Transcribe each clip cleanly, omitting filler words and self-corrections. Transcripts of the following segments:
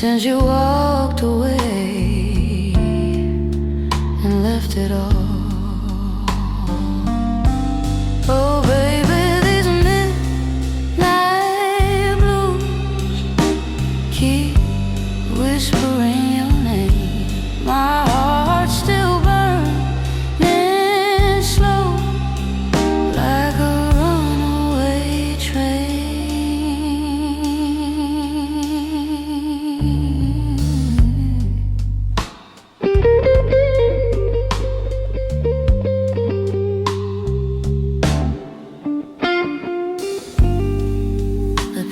Since you walked away and left it all. Oh baby, these midnight blues keep whispering your name. My heart's still burning slow like a runaway train.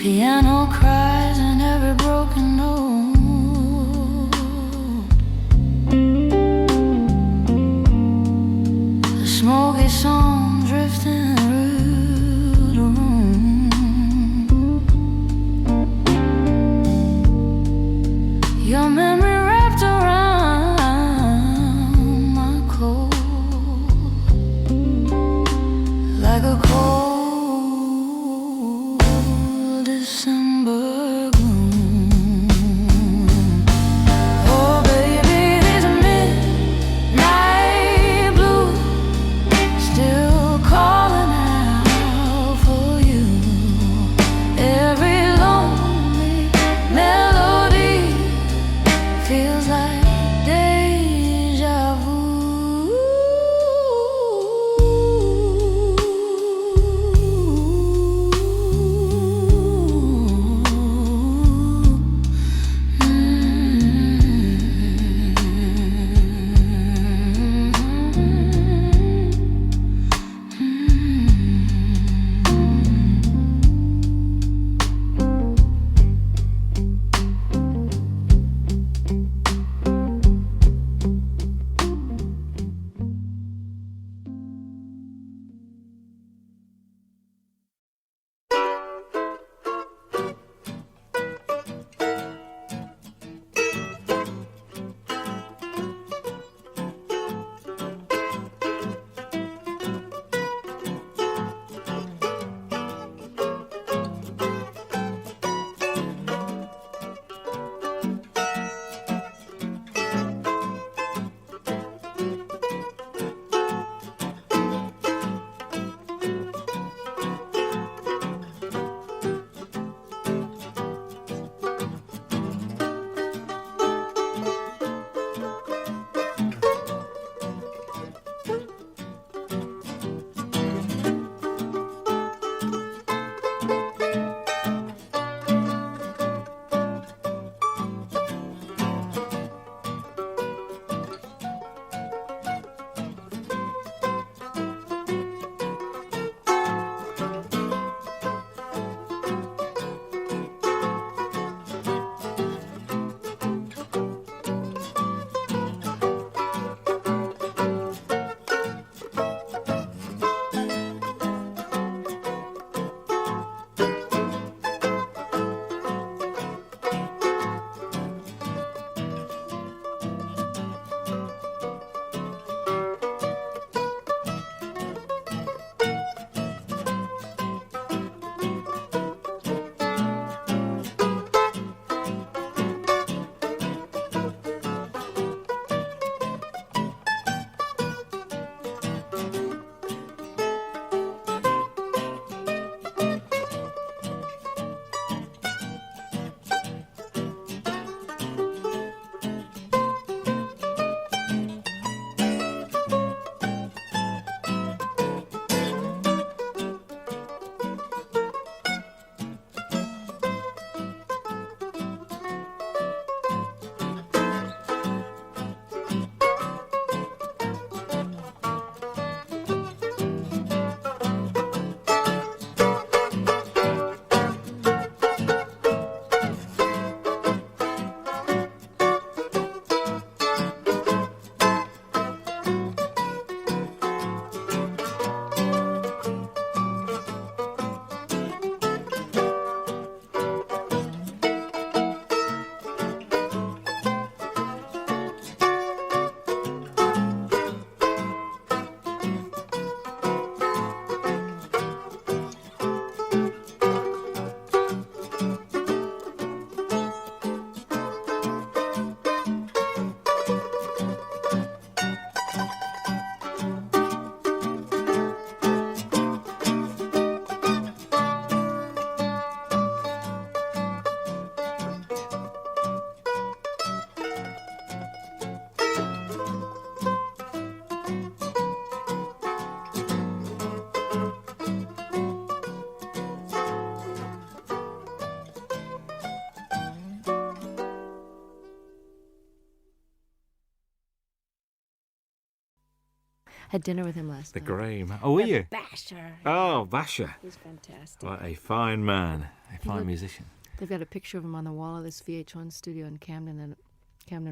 Piano cries in every broken note. The smoky song drifting through the room. Your memory wrapped around my cold like a cold December gloom. Oh baby, these midnight blues still calling out for you. Every lonely melody feels like deja vu. Had dinner with him last The night. grey man. Oh, were you? Basher. Oh, Basher. He's fantastic. What a fine man. A fine musician. They've got a picture of him on the wall of this VH1 studio in Camden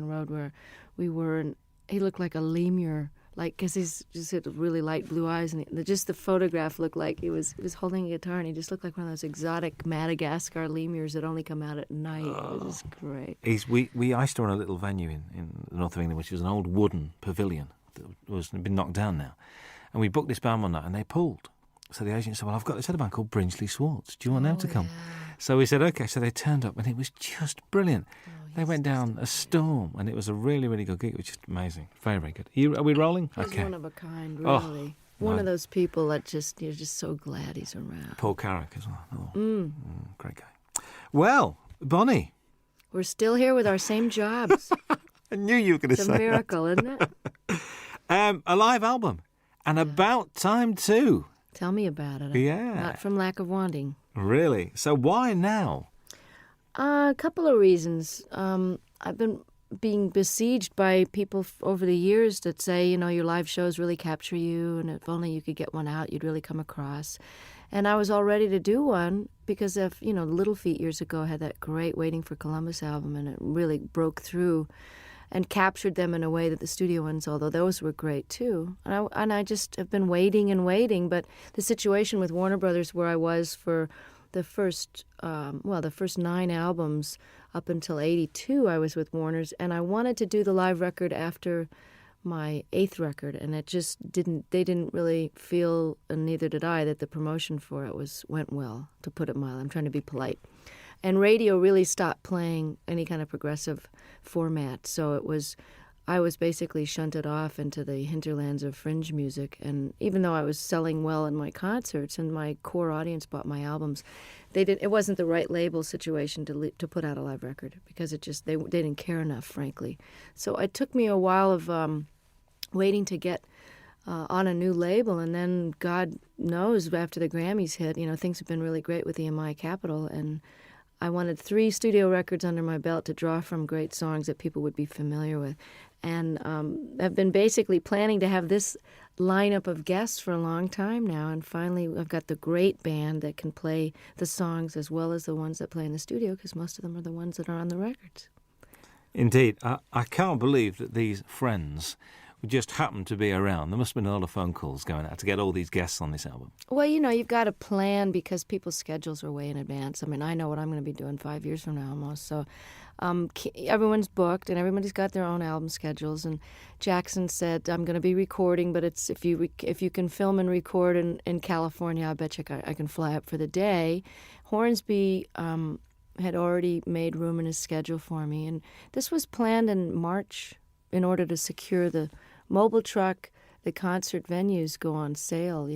Road where we were, and he looked like a lemur, like, because he's just had really light blue eyes, and just the photograph looked like he was holding a guitar, and he just looked like one of those exotic Madagascar lemurs that only come out at night. It was just great. I used to run a little venue in the north of England, which was an old wooden pavilion that was been knocked down now, and we booked this band one night, and they pulled. So the agent said, "Well, I've got this other band called Brinsley Swartz. Do you want them to come?" Yeah. So we said, "Okay." So they turned up, and it was just brilliant. They went down a storm, and it was a really, really good gig. It was just amazing. Very, very good. Are we rolling? He's Okay. one of a kind, really. One of those people that you're just so glad he's around. Paul Carrick as well. Great guy. Well, Bonnie. We're still here with our same jobs. I knew you were going to It's say a miracle, isn't it? that. A live album. And about time too. Tell me about it. Yeah. Not from lack of wanting. Really? So why now? A couple of reasons. I've been being besieged by people over the years that say, your live shows really capture you, and if only you could get one out, you'd really come across. And I was all ready to do one because of, Little Feat years ago had that great Waiting for Columbus album, and it really broke through and captured them in a way that the studio ones, although those were great too. And I just have been waiting and waiting, but the situation with Warner Brothers where I was for the first 9 albums up until 82, I was with Warner's, and I wanted to do the live record after my 8th record, and it just they didn't really feel, and neither did I, that the promotion for it went well, to put it mildly. I'm trying to be polite. And radio really stopped playing any kind of progressive format, so I was basically shunted off into the hinterlands of fringe music. And even though I was selling well in my concerts and my core audience bought my albums, it wasn't the right label situation to put out a live record because they didn't care enough, frankly. So it took me a while of waiting to get on a new label, and then God knows after the Grammys hit, things have been really great with EMI Capitol, and I wanted 3 studio records under my belt to draw from great songs that people would be familiar with. And I've been basically planning to have this lineup of guests for a long time now. And finally, I've got the great band that can play the songs as well as the ones that play in the studio, because most of them are the ones that are on the records. Indeed. I can't believe that these friends just happened to be around. There must have been a lot of phone calls going out to get all these guests on this album. Well, you've got to plan because people's schedules are way in advance. I mean, I know what I'm going to be doing 5 years from now almost. So everyone's booked and everybody's got their own album schedules. And Jackson said, I'm going to be recording, but it's if you can film and record in California, I bet you I can fly up for the day. Hornsby had already made room in his schedule for me. And this was planned in March in order to secure the mobile truck. The concert venues go on sale,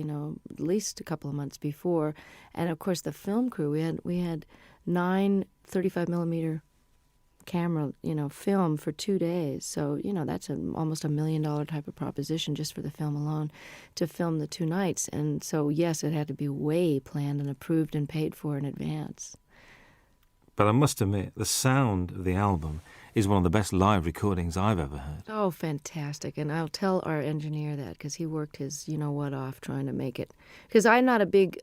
at least a couple of months before. And, of course, the film crew, we had 9 35-millimeter camera, film for 2 days. So, that's almost $1 million type of proposition just for the film alone to film the 2 nights. And so, yes, it had to be way planned and approved and paid for in advance. But I must admit, the sound of the album is one of the best live recordings I've ever heard. Oh, fantastic. And I'll tell our engineer that because he worked his off trying to make it. Because I'm not a big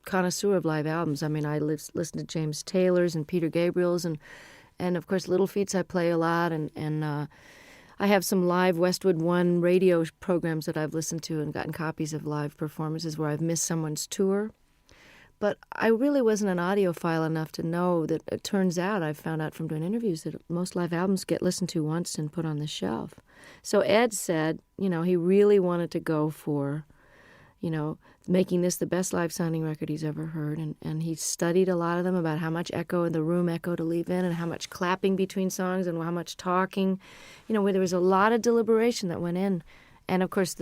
connoisseur of live albums. I mean, I listen to James Taylor's and Peter Gabriel's and of course, Little Feats I play a lot. And I have some live Westwood One radio programs that I've listened to and gotten copies of live performances where I've missed someone's tour. But I really wasn't an audiophile enough to know that it turns out, I found out from doing interviews, that most live albums get listened to once and put on the shelf. So Ed said, he really wanted to go for, making this the best live sounding record he's ever heard. And he studied a lot of them about how much echo in the room echo to leave in and how much clapping between songs and how much talking, where there was a lot of deliberation that went in. And of course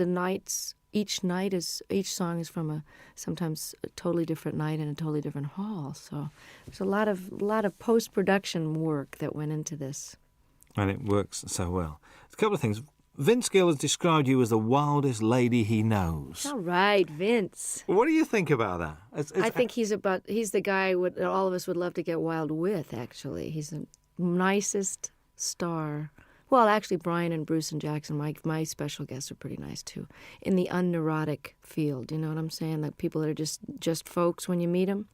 each song is from sometimes a totally different night in a totally different hall. So there's a lot of post-production work that went into this. And it works so well. A couple of things. Vince Gill has described you as the wildest lady he knows. All right, Vince. What do you think about that? I think he's the guy that all of us would love to get wild with, actually. He's the nicest star Well, actually, Brian and Bruce and Jackson, my special guests, are pretty nice too. In the unneurotic field, you know what I'm saying? Like people that are just folks when you meet them.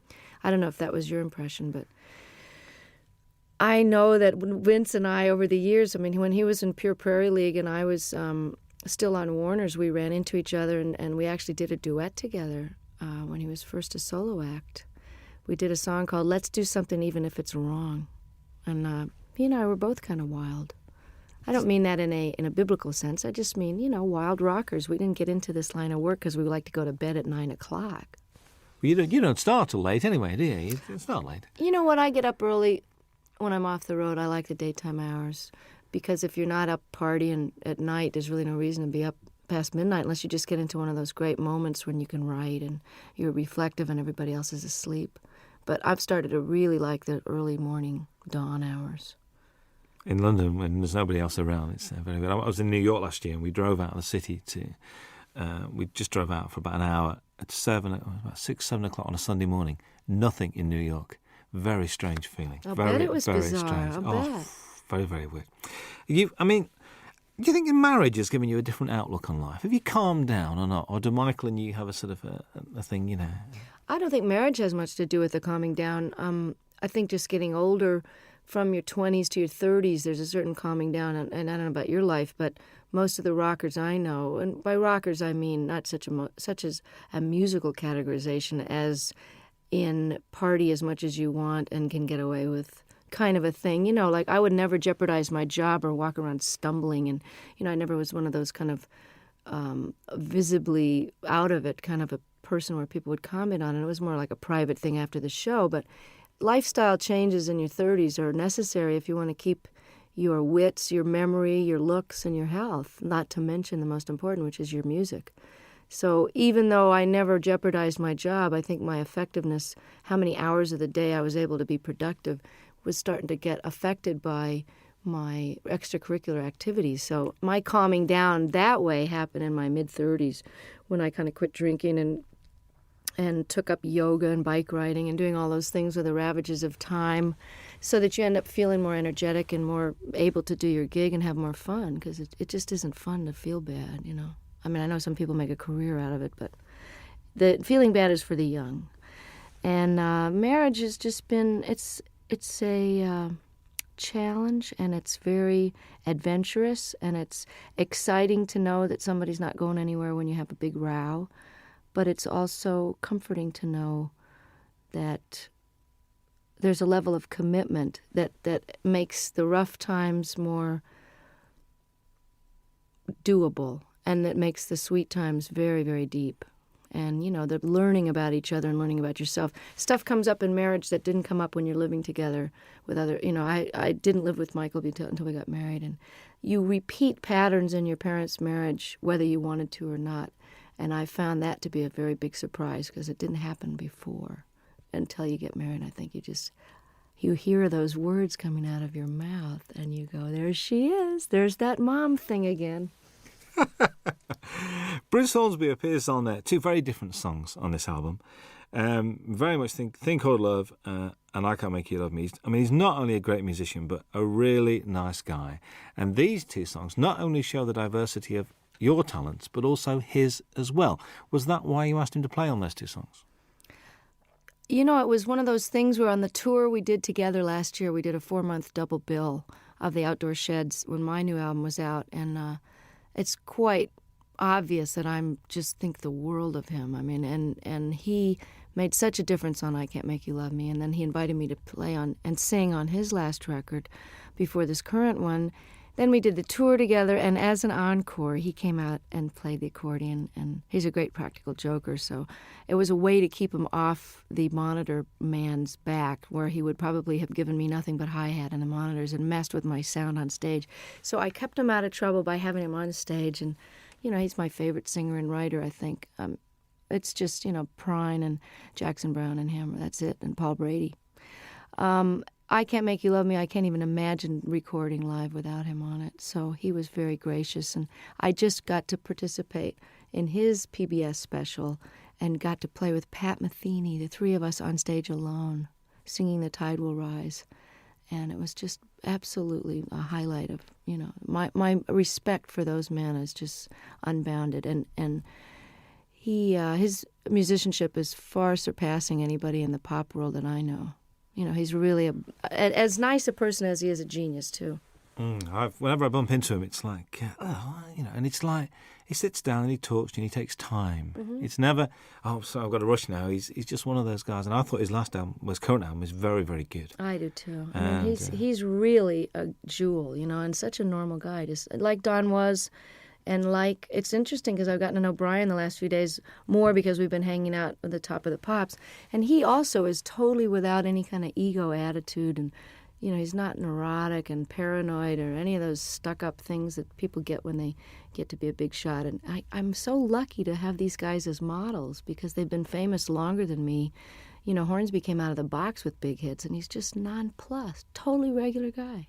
I don't know if that was your impression, but I know that Vince and I, over the years, I mean, when he was in Pure Prairie League and I was still on Warner's, we ran into each other and we actually did a duet together when he was first a solo act. We did a song called "Let's Do Something Even If It's Wrong," and he and I were both kind of wild. I don't mean that in a biblical sense. I just mean, wild rockers. We didn't get into this line of work because we like to go to bed at 9 o'clock. Well, you don't start till late anyway, do you? It's not late. You know what? I get up early when I'm off the road. I like the daytime hours because if you're not up partying at night, there's really no reason to be up past midnight unless you just get into one of those great moments when you can write and you're reflective and everybody else is asleep. But I've started to really like the early morning dawn hours. In London, when there's nobody else around, it's very good. I was in New York last year, and we drove out of the city we just drove out for about an hour at about 6, 7 o'clock on a Sunday morning. Nothing in New York. Very strange feeling. I very, bet it was very bizarre. strange. I bet. Very, very weird. Do you think your marriage has given you a different outlook on life? Have you calmed down or not? Or do Michael and you have a sort of a thing, I don't think marriage has much to do with the calming down. I think just getting older, from your 20s to your 30s, there's a certain calming down, and I don't know about your life, but most of the rockers I know, and by rockers I mean not such as a musical categorization as in party as much as you want and can get away with kind of a thing. Like I would never jeopardize my job or walk around stumbling, and I never was one of those kind of visibly out of it kind of a person where people would comment on it. It was more like a private thing after the show, but lifestyle changes in your 30s are necessary if you want to keep your wits, your memory, your looks, and your health, not to mention the most important, which is your music. So even though I never jeopardized my job, I think my effectiveness, how many hours of the day I was able to be productive, was starting to get affected by my extracurricular activities. So my calming down that way happened in my mid-30s when I kind of quit drinking and took up yoga and bike riding and doing all those things with the ravages of time so that you end up feeling more energetic and more able to do your gig and have more fun because it just isn't fun to feel bad, I mean, I know some people make a career out of it, but the feeling bad is for the young. And marriage has just been, it's a challenge, and it's very adventurous, and it's exciting to know that somebody's not going anywhere when you have a big row. But it's also comforting to know that there's a level of commitment that makes the rough times more doable, and that makes the sweet times very, very deep. And, the learning about each other and learning about yourself. Stuff comes up in marriage that didn't come up when you're living together with other, I didn't live with Michael until we got married. And you repeat patterns in your parents' marriage, whether you wanted to or not. And I found that to be a very big surprise because it didn't happen before until you get married. I think you hear those words coming out of your mouth and you go, there she is. There's that mom thing again. Bruce Hornsby appears on two very different songs on this album. Very much Thing Called Love and I Can't Make You Love Me. He's not only a great musician, but a really nice guy. And these two songs not only show the diversity of your talents, but also his as well. Was that why you asked him to play on those two songs? It was one of those things where on the tour we did together last year, we did a 4-month double bill of the Outdoor Sheds when my new album was out, and it's quite obvious that I just think the world of him. And he made such a difference on I Can't Make You Love Me, and then he invited me to play on and sing on his last record before this current one. Then we did the tour together, and as an encore, he came out and played the accordion, and he's a great practical joker, so it was a way to keep him off the monitor man's back, where he would probably have given me nothing but hi-hat and the monitors and messed with my sound on stage. So I kept him out of trouble by having him on stage, and, he's my favorite singer and writer, I think. It's just, Prine and Jackson Browne and him, that's it, and Paul Brady. I Can't Make You Love Me, I can't even imagine recording live without him on it. So he was very gracious, and I just got to participate in his PBS special and got to play with Pat Metheny, the three of us on stage alone, singing The Tide Will Rise. And it was just absolutely a highlight of, my respect for those men is just unbounded. And his musicianship is far surpassing anybody in the pop world that I know. He's really as nice a person as he is a genius, too. Whenever I bump into him, it's like, and it's like he sits down and he talks and he takes time. Mm-hmm. It's never, so I've got to rush now. He's just one of those guys. And I thought his current album is very, very good. I do too. I mean, he's really a jewel, and such a normal guy, just like Don was. And it's interesting because I've gotten to know Brian the last few days more because we've been hanging out at the Top of the Pops. And he also is totally without any kind of ego attitude. And, he's not neurotic and paranoid or any of those stuck-up things that people get when they get to be a big shot. And I'm so lucky to have these guys as models because they've been famous longer than me. Hornsby came out of the box with big hits, and he's just nonplussed, totally regular guy.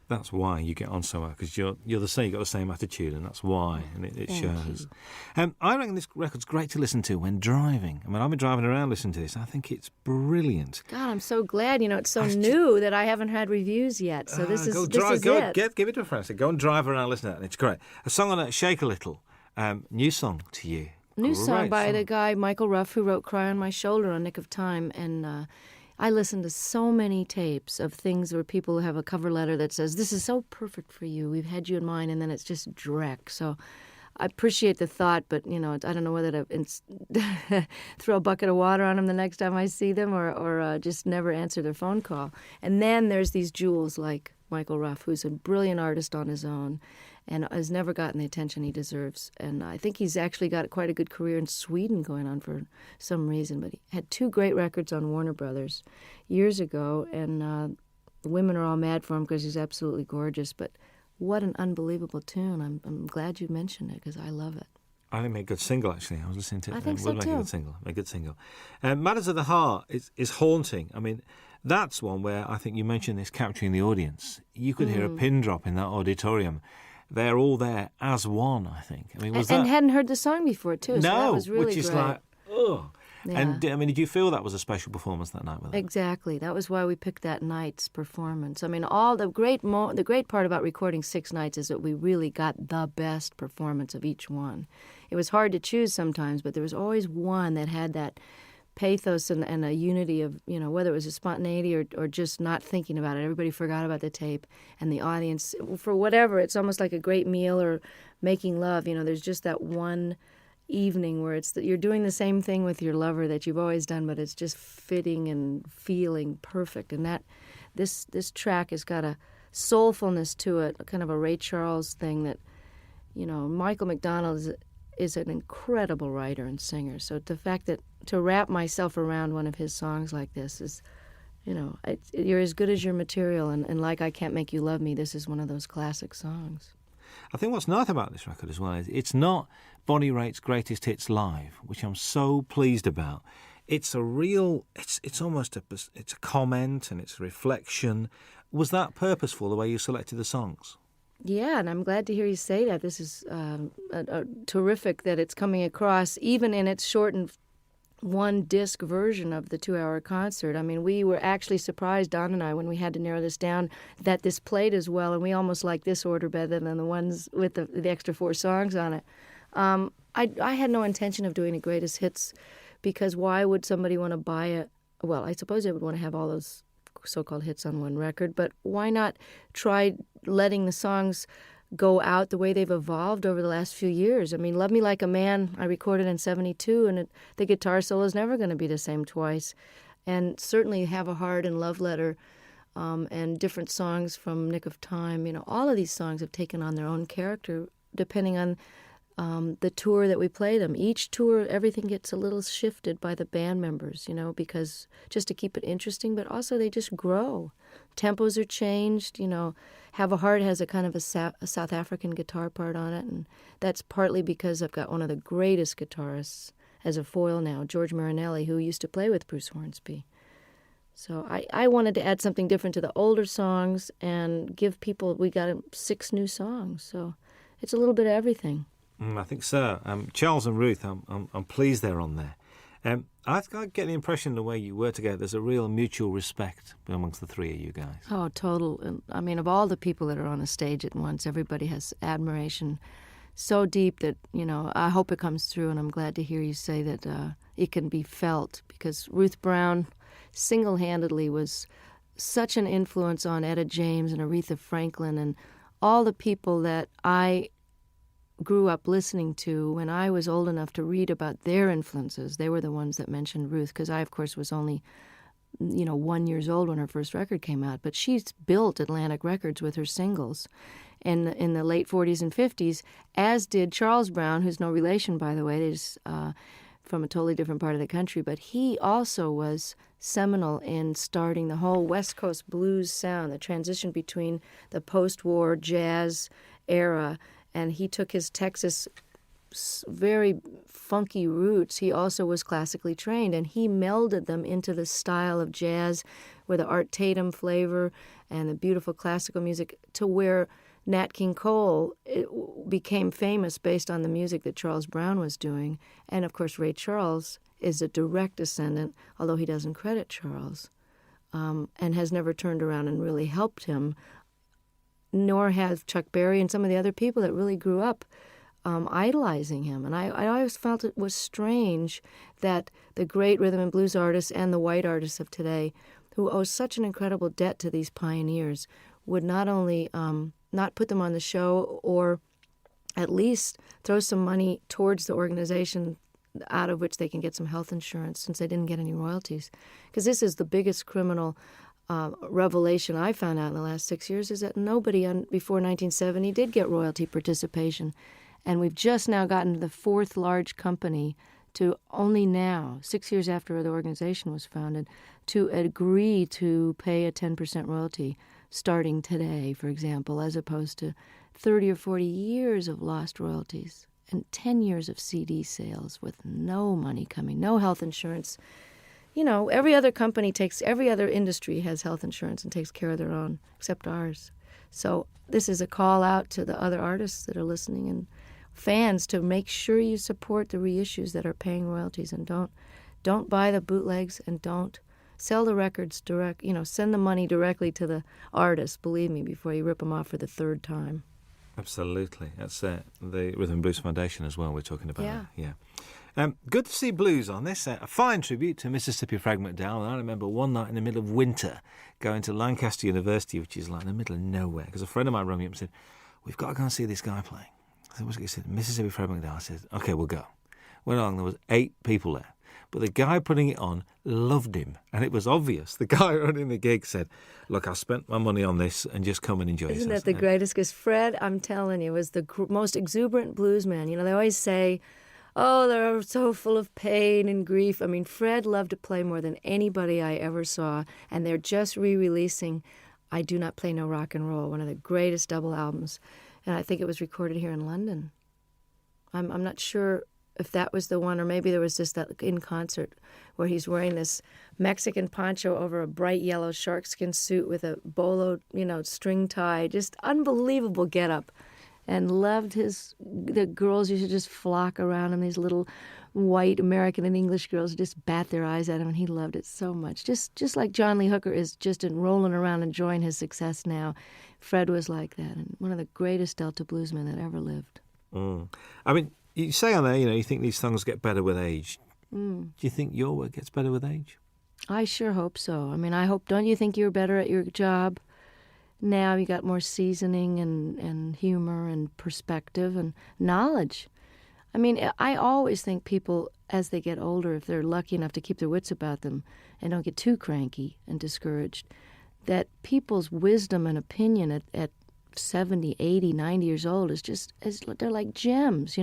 That's why you get on so well, because you're the same. You've got the same attitude, and that's why, and it shows. I reckon this record's great to listen to when driving. I mean, I've been driving around listening to this. I think it's brilliant. God, I'm so glad. It's so new that I haven't had reviews yet. So this is it. Give it to a friend. So go and drive around, listen to it, and it's great. A song on it, Shake a Little. New song to you. New song by the guy Michael Ruff, who wrote "Cry on My Shoulder" on Nick of Time, and. I listen to so many tapes of things where people have a cover letter that says, "This is so perfect for you. We've had you in mind," and then it's just dreck. So I appreciate the thought, but, I don't know whether to throw a bucket of water on them the next time I see them or just never answer their phone call. And then there's these jewels like Michael Ruff, who's a brilliant artist on his own and has never gotten the attention he deserves. And I think he's actually got quite a good career in Sweden going on for some reason. But he had 2 great records on Warner Brothers years ago, and the women are all mad for him because he's absolutely gorgeous. But what an unbelievable tune. I'm glad you mentioned it because I love it. I think it made a good single, actually. I was listening to it. I think so, too. A good single. Matters of the Heart is haunting. I mean, that's one where I think you mentioned this capturing the audience. You could hear a pin drop in that auditorium. They're all there as one, I think. I mean, and hadn't heard the song before, too. So that was really which is great. like, oh. Yeah. And, did you feel that was a special performance that night with them? Exactly. That was why we picked that night's performance. I mean, all the great part about recording 6 nights is that we really got the best performance of each one. It was hard to choose sometimes, but there was always one that had that pathos and a unity of, whether it was a spontaneity or just not thinking about it. Everybody forgot about the tape, and the audience, for whatever, it's almost like a great meal or making love. There's just that one evening where you're doing the same thing with your lover that you've always done, but it's just fitting and feeling perfect. And that this track has got a soulfulness to it, kind of a Ray Charles thing that, Michael McDonald is an incredible writer and singer. So the fact that to wrap myself around one of his songs like this is, you're as good as your material. And like I Can't Make You Love Me, this is one of those classic songs. I think what's nice about this record as well is it's not Bonnie Raitt's greatest hits live, which I'm so pleased about. It's a real, it's almost it's a comment and it's a reflection. Was that purposeful, the way you selected the songs? Yeah, and I'm glad to hear you say that. This is terrific that it's coming across, even in its shortened 1-disc version of the 2-hour concert. I mean, we were actually surprised, Don and I, when we had to narrow this down, that this played as well, and we almost like this order better than the ones with the extra 4 songs on it. I had no intention of doing a greatest hits because why would somebody want to buy it? Well, I suppose they would want to have all those so-called hits on one record, but why not try letting the songs go out the way they've evolved over the last few years? I mean, Love Me Like a Man, I recorded in 1972, and the guitar solo is never going to be the same twice. And certainly Have a Heart and Love Letter and different songs from Nick of Time, all of these songs have taken on their own character depending on the tour that we play them. Each tour, everything gets a little shifted by the band members, because just to keep it interesting, but also they just grow. Tempos are changed, Have a Heart has a kind of a South African guitar part on it, and that's partly because I've got one of the greatest guitarists as a foil now, George Marinelli, who used to play with Bruce Hornsby. So I wanted to add something different to the older songs and give people, we got 6 new songs, so it's a little bit of everything. I think so. Charles and Ruth, I'm pleased they're on there. I get the impression the way you work together, there's a real mutual respect amongst the three of you guys. Oh, total. And, I mean, of all the people that are on a stage at once, everybody has admiration so deep that, you know, I hope it comes through, and I'm glad to hear you say that it can be felt, because Ruth Brown single-handedly was such an influence on Etta James and Aretha Franklin and all the people that I grew up listening to when I was old enough to read about their influences. They were the ones that mentioned Ruth, because I, of course, was only, 1 year old when her first record came out. But she's built Atlantic Records with her singles in the late 40s and 50s, as did Charles Brown, who's no relation, by the way. They're just from a totally different part of the country. But he also was seminal in starting the whole West Coast blues sound, the transition between the post-war jazz era, and he took his Texas very funky roots. He also was classically trained, and he melded them into the style of jazz with the Art Tatum flavor and the beautiful classical music, to where Nat King Cole became famous based on the music that Charles Brown was doing. And, of course, Ray Charles is a direct descendant, although he doesn't credit Charles, and has never turned around and really helped him, nor have Chuck Berry and some of the other people that really grew up idolizing him. And I always felt it was strange that the great rhythm and blues artists and the white artists of today, who owe such an incredible debt to these pioneers, would not only not put them on the show, or at least throw some money towards the organization out of which they can get some health insurance, since they didn't get any royalties. Because this is the biggest criminal revelation I found out in the last 6 years, is that nobody before 1970 did get royalty participation. And we've just now gotten to the fourth large company to only now, 6 years after the organization was founded, to agree to pay a 10% royalty starting today, for example, as opposed to 30 or 40 years of lost royalties and 10 years of CD sales with no money coming, no health insurance. Every other industry has health insurance and takes care of their own, except ours. So this is a call out to the other artists that are listening and fans to make sure you support the reissues that are paying royalties, and don't buy the bootlegs, and don't sell the records direct. Send the money directly to the artist, believe me, before you rip them off for the third time. Absolutely. That's the Rhythm and Blues Foundation as well we're talking about. Yeah. Good to see blues on this. A fine tribute to Mississippi Frag McDowell. And I remember one night in the middle of winter going to Lancaster University, which is like in the middle of nowhere, because a friend of mine rang me up and said, "We've got to go and see this guy playing." I said, "What's it?" He said, "Mississippi Frag McDowell." I said, "OK, we'll go." Went along, there was 8 people there. But the guy putting it on loved him, and it was obvious. The guy running the gig said, "Look, I spent my money on this, and just come and enjoy yourself." Isn't that the greatest? Because Fred, I'm telling you, was the most exuberant bluesman. They always say, oh, they're so full of pain and grief. I mean, Fred loved to play more than anybody I ever saw, and they're just re-releasing I Do Not Play No Rock and Roll, one of the greatest double albums, and I think it was recorded here in London. I'm not sure if that was the one, or maybe there was just that in concert where he's wearing this Mexican poncho over a bright yellow sharkskin suit with a bolo, string tie, just unbelievable getup. And loved the girls used to just flock around him, these little white American and English girls just bat their eyes at him, and he loved it so much. Just like John Lee Hooker is just rolling around enjoying his success now, Fred was like that, and one of the greatest Delta bluesmen that ever lived. I mean, you say on there, you think these songs get better with age. Do you think your work gets better with age? I sure hope so. I mean, don't you think you're better at your job? Now you got more seasoning and humor and perspective and knowledge. I mean, I always think people, as they get older, if they're lucky enough to keep their wits about them and don't get too cranky and discouraged, that people's wisdom and opinion at 70, 80, 90 years old they're like gems,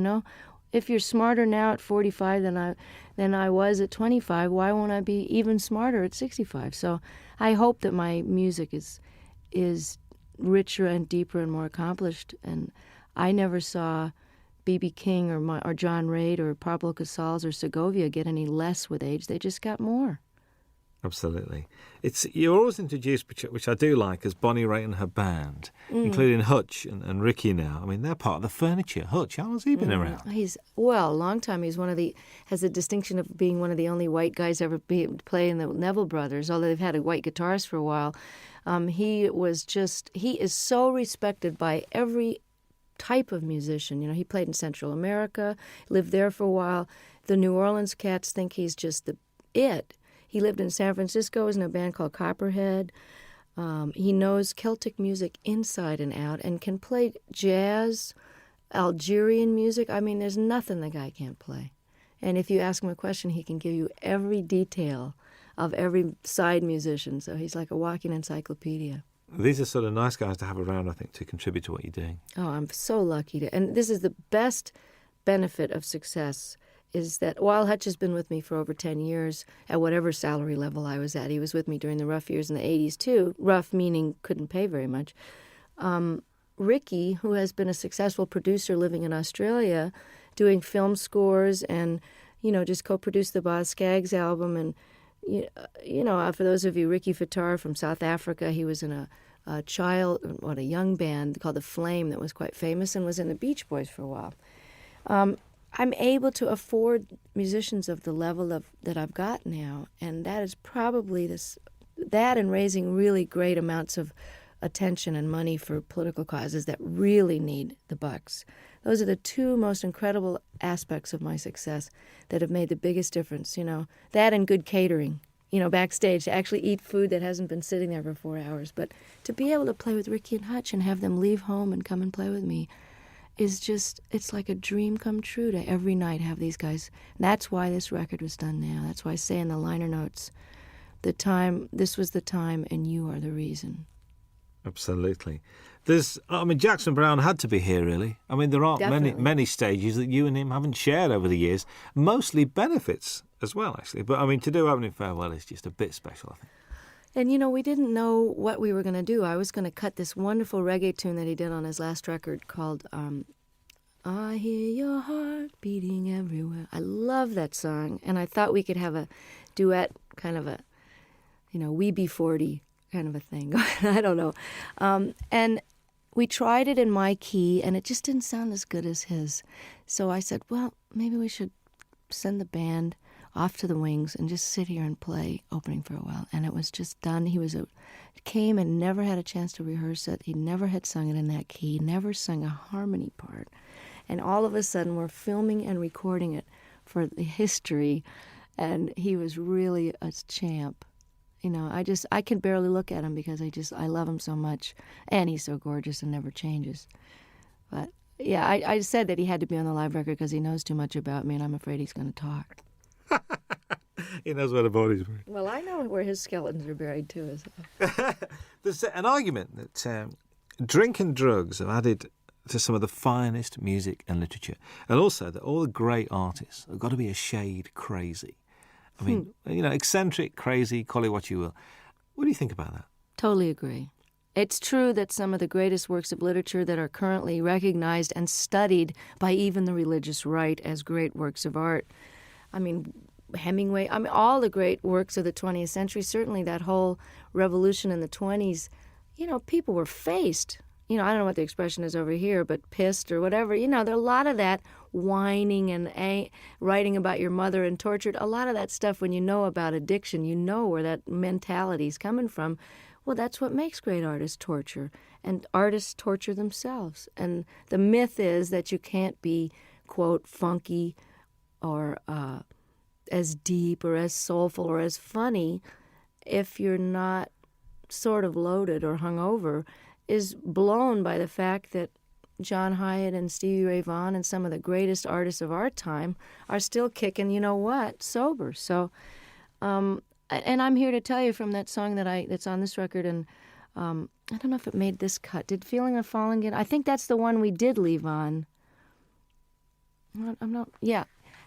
If you're smarter now at 45 than I was at 25, why won't I be even smarter at 65? So I hope that my music is richer and deeper and more accomplished. And I never saw B.B. King or John Reid or Pablo Casals or Segovia get any less with age. They just got more. Absolutely. You're always introduced, which I do like, as Bonnie Raitt and her band, including Hutch and Ricky now. I mean, they're part of the furniture. Hutch, how long's he been around? A long time. He's has the distinction of being one of the only white guys ever play in the Neville Brothers, although they've had a white guitarist for a while. He is so respected by every type of musician. You know, he played in Central America, lived there for a while. The New Orleans cats think he's just it. He lived in San Francisco, was in a band called Copperhead. He knows Celtic music inside and out and can play jazz, Algerian music. I mean, there's nothing the guy can't play. And if you ask him a question, he can give you every detail of every side musician. So he's like a walking encyclopedia. These are sort of nice guys to have around, I think, to contribute to what you're doing. Oh, I'm so lucky to. And this is the best benefit of success, is that while Hutch has been with me for over 10 years, at whatever salary level I was at, he was with me during the rough years in the 80s too, rough meaning couldn't pay very much. Ricky, who has been a successful producer living in Australia, doing film scores and, just co-produced the Boz Scaggs album. And, for those of you, Ricky Fattar from South Africa, he was in a young band called The Flame that was quite famous and was in the Beach Boys for a while. I'm able to afford musicians of the level that I've got now, and that is probably that and raising really great amounts of attention and money for political causes that really need the bucks. Those are the two most incredible aspects of my success that have made the biggest difference, that and good catering, backstage, to actually eat food that hasn't been sitting there for 4 hours. But to be able to play with Ricky and Hutch and have them leave home and come and play with me is just, it's like a dream come true to every night have these guys. And that's why this record was done now. That's why I say in the liner notes, this was the time and you are the reason. Absolutely. Jackson Browne had to be here, really. I mean, there aren't many stages that you and him haven't shared over the years. Mostly benefits as well, actually. But, to do Opening Farewell is just a bit special, I think. And, we didn't know what we were going to do. I was going to cut this wonderful reggae tune that he did on his last record called I Hear Your Heart Beating Everywhere. I love that song. And I thought we could have a duet, kind of a, We Be 40 kind of a thing. I don't know. And we tried it in my key, and it just didn't sound as good as his. So I said, well, maybe we should send the band off to the wings and just sit here and play Opening Farewell. And it was just done. He came and never had a chance to rehearse it. He never had sung it in that key, never sung a harmony part. And all of a sudden we're filming and recording it for the history, and he was really a champ. I can barely look at him because I love him so much, and he's so gorgeous and never changes. But yeah, I said that he had to be on the live record because he knows too much about me, and I'm afraid he's going to talk. He knows where the body's buried. Well, I know where his skeletons are buried too. There's an argument that drink and drugs have added to some of the finest music and literature, and also that all the great artists have got to be a shade crazy. I mean, eccentric, crazy, call it what you will. What do you think about that? Totally agree. It's true that some of the greatest works of literature that are currently recognized and studied by even the religious right as great works of art. Hemingway, all the great works of the 20th century, certainly that whole revolution in the 20s, people were faced. I don't know what the expression is over here, but pissed or whatever. There are a lot of that whining and writing about your mother and tortured. A lot of that stuff, when you know about addiction, you know where that mentality is coming from. Well, that's what makes great artists torture. And artists torture themselves. And the myth is that you can't be, quote, funky or as deep or as soulful or as funny if you're not sort of loaded or hungover, is blown by the fact that John Hyatt and Stevie Ray Vaughan and some of the greatest artists of our time are still kicking, sober. So, and I'm here to tell you from that song that's on this record, and I don't know if it made this cut. Did Feeling of Falling get? I think that's the one we did leave on.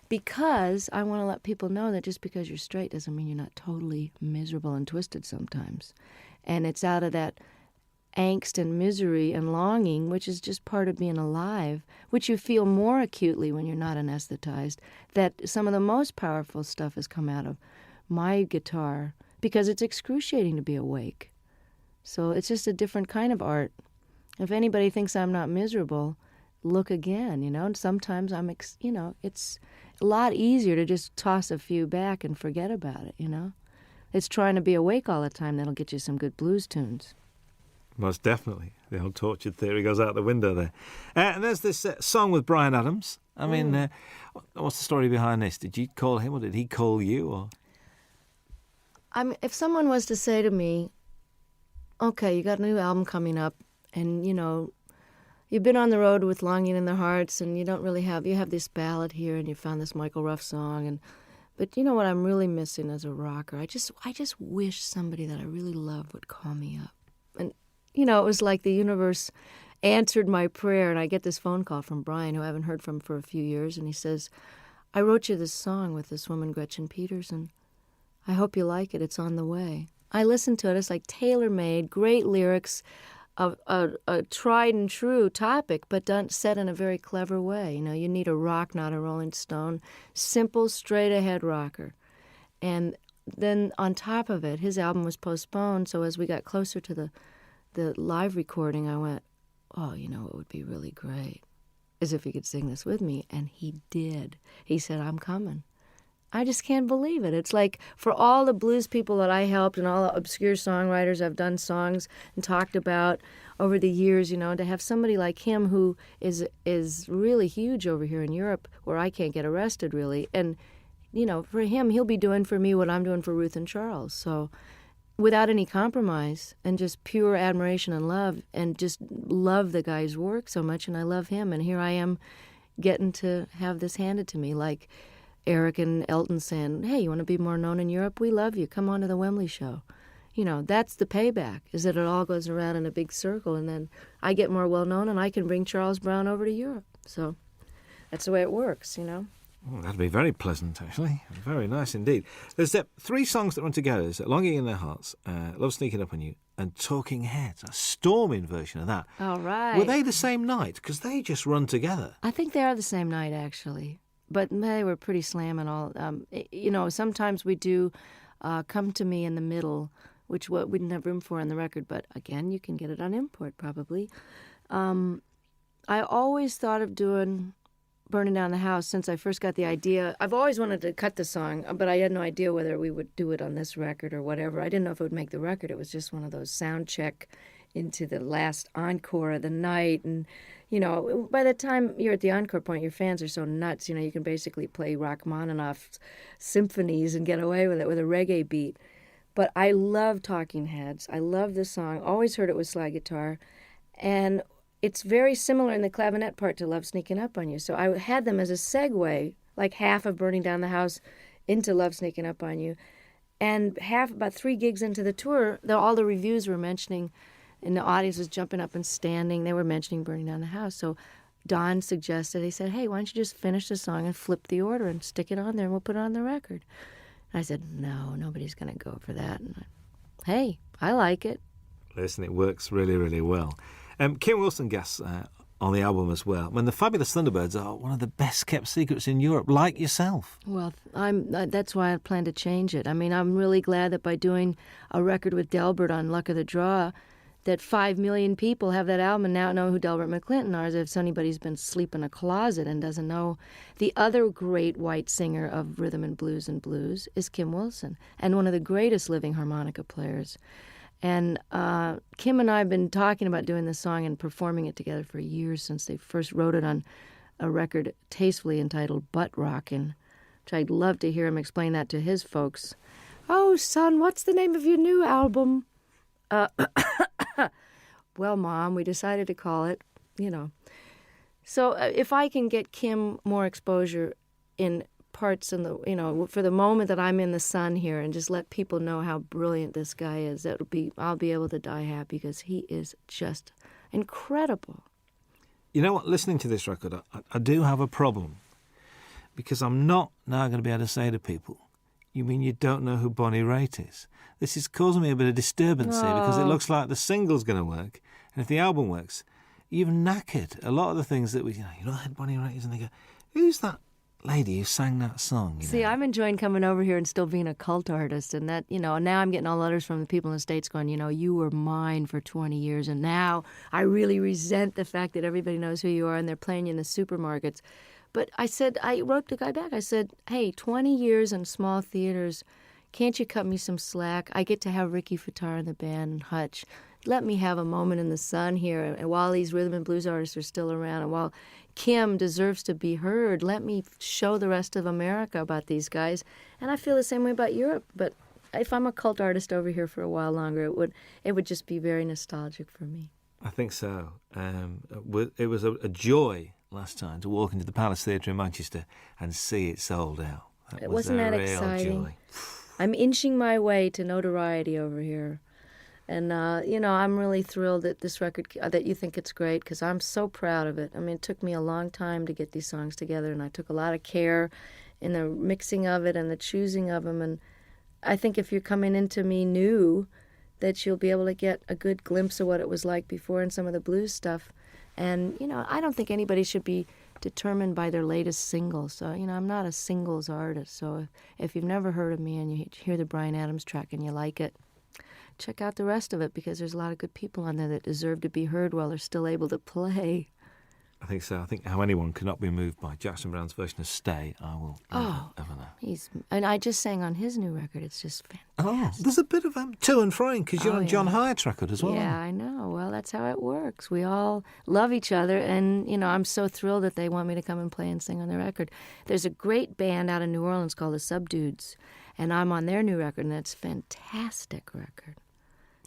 Because I want to let people know that just because you're straight doesn't mean you're not totally miserable and twisted sometimes. And it's out of that angst and misery and longing, which is just part of being alive, which you feel more acutely when you're not anesthetized, that some of the most powerful stuff has come out of. My guitar because it's excruciating to be awake. So it's just a different kind of art. If anybody thinks I'm not miserable, look again, And sometimes it's a lot easier to just toss a few back and forget about it, It's trying to be awake all the time that'll get you some good blues tunes. Most definitely. The old tortured theory goes out the window there. And there's this song with Bryan Adams. I mean, what's the story behind this? Did you call him or did he call you? Or if someone was to say to me, okay, you got a new album coming up, and, you've been on the road with Longing in Their Hearts, and you have this ballad here, and you found this Michael Ruff song, but you know what I'm really missing as a rocker? I just wish somebody that I really love would call me up. And, it was like the universe answered my prayer, and I get this phone call from Brian, who I haven't heard from for a few years, and he says, I wrote you this song with this woman, Gretchen Peters, and I hope you like it. It's on the way. I listened to it. It's like tailor-made, great lyrics, a tried and true topic, but set in a very clever way. You need a rock, not a Rolling Stone. Simple, straight-ahead rocker. And then on top of it, his album was postponed, so as we got closer to the live recording, I went, oh, it would be really great, as if he could sing this with me. And he did. He said, I'm coming. I just can't believe it. It's like for all the blues people that I helped and all the obscure songwriters I've done songs and talked about over the years, to have somebody like him who is really huge over here in Europe where I can't get arrested really. And, for him, he'll be doing for me what I'm doing for Ruth and Charles. So without any compromise and just pure admiration and love, and just love the guy's work so much, and I love him. And here I am getting to have this handed to me like Eric and Elton saying, hey, you want to be more known in Europe? We love you. Come on to the Wembley show. That's the payback, is that it all goes around in a big circle, and then I get more well-known, and I can bring Charles Brown over to Europe. So that's the way it works, Oh, that'd be very pleasant, actually. Very nice indeed. There's 3 songs that run together. There's Longing in Their Hearts, Love Sneaking Up on You, and Talking Heads, a storming version of that. All right. Were they the same night? Because they just run together. I think they are the same night, actually. But they were pretty slamming all. Sometimes we do Come to Me in the Middle, which we didn't have room for on the record. But again, you can get it on import probably. I always thought of doing Burning Down the House since I first got the idea. I've always wanted to cut the song, but I had no idea whether we would do it on this record or whatever. I didn't know if it would make the record. It was just one of those sound check into the last encore of the night. And by the time you're at the encore point, your fans are so nuts. You can basically play Rachmaninoff's symphonies and get away with it with a reggae beat. But I love Talking Heads. I love this song. Always heard it with slide guitar. And it's very similar in the clavinet part to Love Sneaking Up on You. So I had them as a segue, like half of Burning Down the House into Love Sneaking Up on You. And about 3 gigs into the tour, all the reviews were mentioning, and the audience was jumping up and standing. They were mentioning Burning Down the House. So Don suggested, he said, hey, why don't you just finish the song and flip the order and stick it on there and we'll put it on the record. And I said, no, nobody's going to go for that. And hey, I like it. Listen, it works really, really well. Kim Wilson guests on the album as well. When the Fabulous Thunderbirds are one of the best kept secrets in Europe, like yourself. Well, that's why I plan to change it. I mean, I'm really glad that by doing a record with Delbert on Luck of the Draw, that 5 million people have that album and now know who Delbert McClinton are, as if anybody's been asleep in a closet and doesn't know. The other great white singer of rhythm and blues is Kim Wilson, and one of the greatest living harmonica players. And Kim and I have been talking about doing this song and performing it together for years, since they first wrote it on a record tastefully entitled Butt Rockin', which I'd love to hear him explain that to his folks. Oh, son, what's the name of your new album? Well, Mom, we decided to call it, So if I can get Kim more exposure in parts in the, for the moment that I'm in the sun here, and just let people know how brilliant this guy is, I'll be able to die happy, because he is just incredible. You know what? Listening to this record, I do have a problem, because I'm not now going to be able to say to people, you mean you don't know who Bonnie Raitt is? This is causing me a bit of disturbance here, because it looks like the single's going to work, and if the album works, you've knackered a lot of the things that you know, had Bonnie Raitt is, and they go, who's that lady who sang that song. See, I'm enjoying coming over here and still being a cult artist, and that, now I'm getting all letters from the people in the States going, you were mine for 20 years, and now I really resent the fact that everybody knows who you are and they're playing you in the supermarkets. But I wrote the guy back, I said, hey, 20 years in small theaters, can't you cut me some slack? I get to have Ricky Fataar in the band and Hutch. Let me have a moment in the sun here, and while these rhythm and blues artists are still around, and while Kim deserves to be heard, let me show the rest of America about these guys. And I feel the same way about Europe. But if I'm a cult artist over here for a while longer, it would just be very nostalgic for me. I think so. It was a joy last time to walk into the Palace Theatre in Manchester and see it sold out. Wasn't that exciting? Joy. I'm inching my way to notoriety over here. And, I'm really thrilled that this record, that you think it's great, because I'm so proud of it. I mean, it took me a long time to get these songs together, and I took a lot of care in the mixing of it and the choosing of them. And I think if you're coming into me new, that you'll be able to get a good glimpse of what it was like before and some of the blues stuff. And, I don't think anybody should be determined by their latest single. So, I'm not a singles artist. So if you've never heard of me and you hear the Bryan Adams track and you like it, check out the rest of it, because there's a lot of good people on there that deserve to be heard while they're still able to play. I think so. I think how anyone cannot be moved by Jackson Browne's version of Stay, I will never know. And I just sang on his new record. It's just fantastic. Oh, there's a bit of to and froing, because you're on John Hyatt's record as well. Yeah, I know. Well, that's how it works. We all love each other, and, I'm so thrilled that they want me to come and play and sing on their record. There's a great band out in New Orleans called the Subdudes, and I'm on their new record, and it's a fantastic record.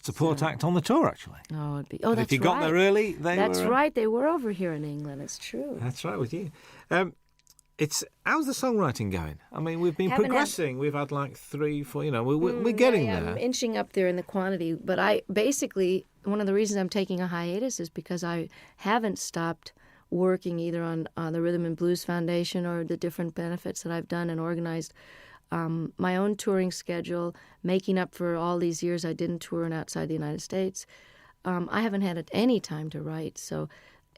Support act on the tour, actually. Oh, that's right. If you got there early, That's right. They were over here in England. It's true. That's right with you. How's the songwriting going? I mean, we've been progressing. We've had like 3, 4. We're getting there. I'm inching up there in the quantity. But one of the reasons I'm taking a hiatus is because I haven't stopped working either on the Rhythm and Blues Foundation or the different benefits that I've done and organized. My own touring schedule, making up for all these years I didn't tour outside the United States. I haven't had any time to write, so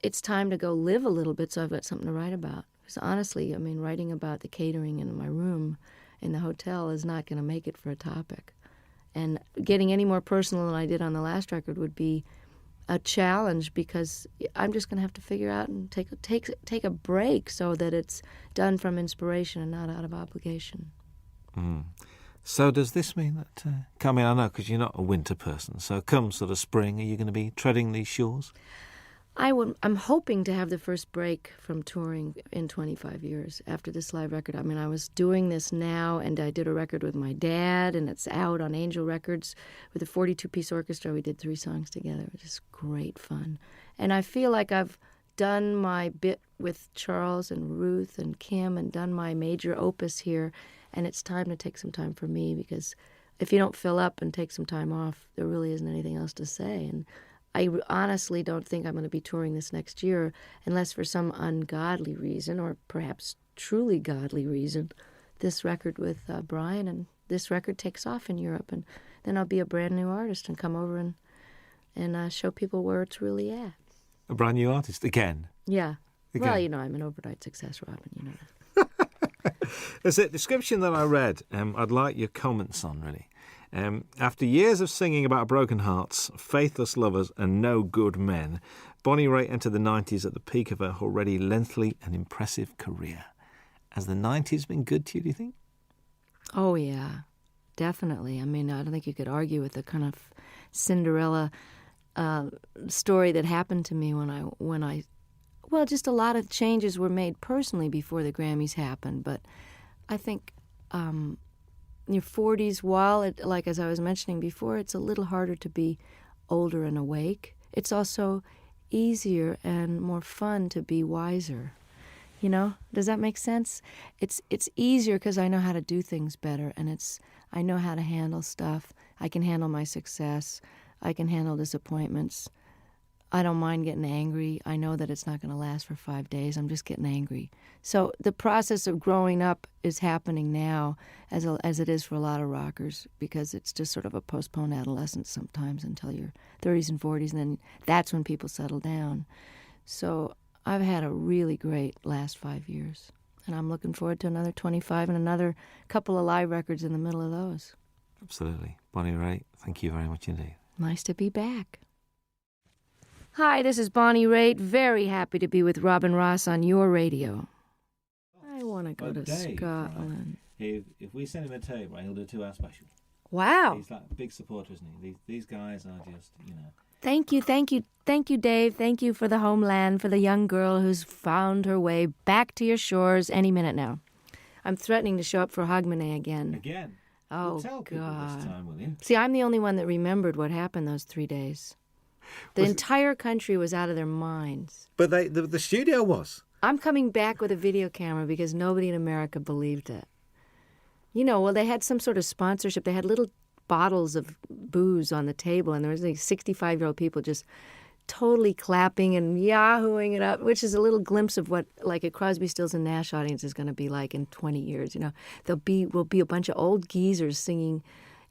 it's time to go live a little bit so I've got something to write about. Because honestly, writing about the catering in my room in the hotel is not going to make it for a topic. And getting any more personal than I did on the last record would be a challenge, because I'm just going to have to figure out and take a break so that it's done from inspiration and not out of obligation. Mm. So does this mean that, I know because you're not a winter person, so come sort of spring, are you going to be treading these shores? I'm hoping to have the first break from touring in 25 years after this live record. I was doing this now, and I did a record with my dad, and it's out on Angel Records with a 42-piece orchestra. We did 3 songs together. It was just great fun. And I feel like I've done my bit with Charles and Ruth and Kim and done my major opus here. And it's time to take some time for me, because if you don't fill up and take some time off, there really isn't anything else to say. And I honestly don't think I'm going to be touring this next year unless for some ungodly reason, or perhaps truly godly reason, this record with Bryan and this record takes off in Europe. And then I'll be a brand new artist and come over and show people where it's really at. A brand new artist again? Yeah. Again. Well, I'm an overnight success, Robin, that. There's a description that I read. I'd like your comments on, really. After years of singing about broken hearts, faithless lovers and no good men, Bonnie Raitt entered the 90s at the peak of her already lengthy and impressive career. Has the 90s been good to you, do you think? Oh, yeah, definitely. I don't think you could argue with the kind of Cinderella story that happened to me when I well, just a lot of changes were made personally before the Grammys happened, but I think in your 40s, while, like as I was mentioning before, it's a little harder to be older and awake, it's also easier and more fun to be wiser. Does that make sense? It's easier because I know how to do things better, and I know how to handle stuff. I can handle my success. I can handle disappointments. I don't mind getting angry. I know that it's not going to last for 5 days. I'm just getting angry. So the process of growing up is happening now as it is for a lot of rockers, because it's just sort of a postponed adolescence sometimes until your 30s and 40s, and then that's when people settle down. So I've had a really great last 5 years. And I'm looking forward to another 25 and another couple of live records in the middle of those. Absolutely. Bonnie Raitt, thank you very much indeed. Nice to be back. Hi, this is Bonnie Raitt. Very happy to be with Robin Ross on your radio. I want to go to Dave, Scotland. Right. If we send him a tape, right, he'll do a 2-hour special. Wow. He's like a big supporter, isn't he? These guys are just, Thank you, Dave. Thank you for the homeland, for the young girl who's found her way back to your shores any minute now. I'm threatening to show up for Hogmanay again. Again? Oh, Well, tell people God. this time, will you? See, I'm the only one that remembered what happened those 3 days. The entire country was out of their minds. But the studio was. I'm coming back with a video camera because nobody in America believed it. You know, well, they had some sort of sponsorship. They had little bottles of booze on the table, and there was like 65-year-old people just totally clapping and yahooing it up, which is a little glimpse of what like a Crosby, Stills and Nash audience is going to be like in 20 years. You know, will be a bunch of old geezers singing,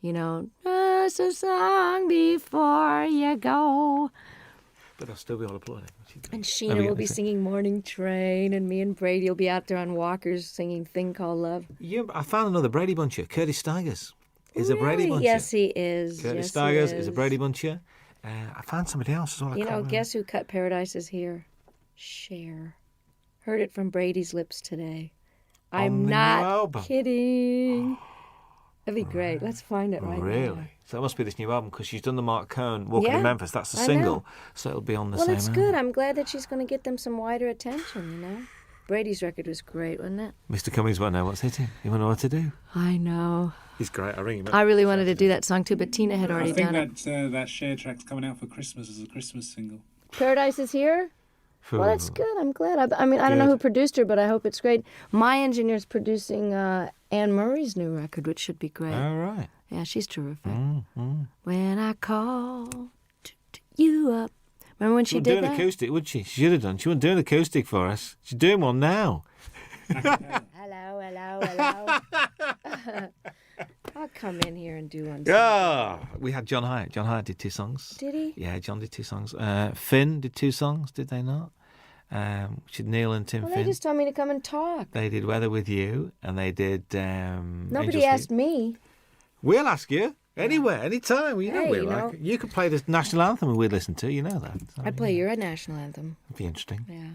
you know, just a song before you go. But they'll still be all applauding. And Sheena will be singing Morning Train, and me and Brady will be out there on walkers singing Thing Called Love. I found another Brady Buncher. Curtis Stigers is a Brady Buncher. Yes, he is. Curtis Stigers is a Brady Buncher. I found somebody else as well. You know, guess who cut Paradise Is Here? Cher. Heard it from Brady's lips today. I'm not kidding. That'd be great. Let's find it right now. Really? So that must be this new album because she's done the Mark Cohn Walking in Memphis. That's the single. So it'll be on the same Well, it's album. good. I'm glad that she's going to get them some wider attention, you know? Brady's record was great, wasn't it? Mr. Cummings won't know what's hitting. He won't know what to do. I know. He's great. I ring him up. I really wanted to do that song too, but Tina had already done it. I think that Cher track's coming out for Christmas as a Christmas single. Paradise Is Here? Well, that's good. I'm glad. I mean, I don't know who produced her, but I hope it's great. My engineer's producing Anne Murray's new record, which should be great. All right. Yeah, she's terrific. When I call you up. Remember when she did do an that? acoustic, would she? She should have done. She wouldn't do an acoustic for us. She's doing one now. Hello. I'll come in here and do one. Yeah. We had John Hyatt. John Hyatt did 2 songs. Did he? Yeah, John did 2 songs. Finn did 2 songs, did they not? Which is Neil and Tim Well, Finn. they just told me to come and talk. They did Weather With You, and they did... Nobody asked me. We'll ask you. Anywhere, anytime. Well, you know Hey, we're you like. know. You could play the national anthem and we'd listen to. You know that. So, I'd play your national anthem. It'd be interesting. Yeah.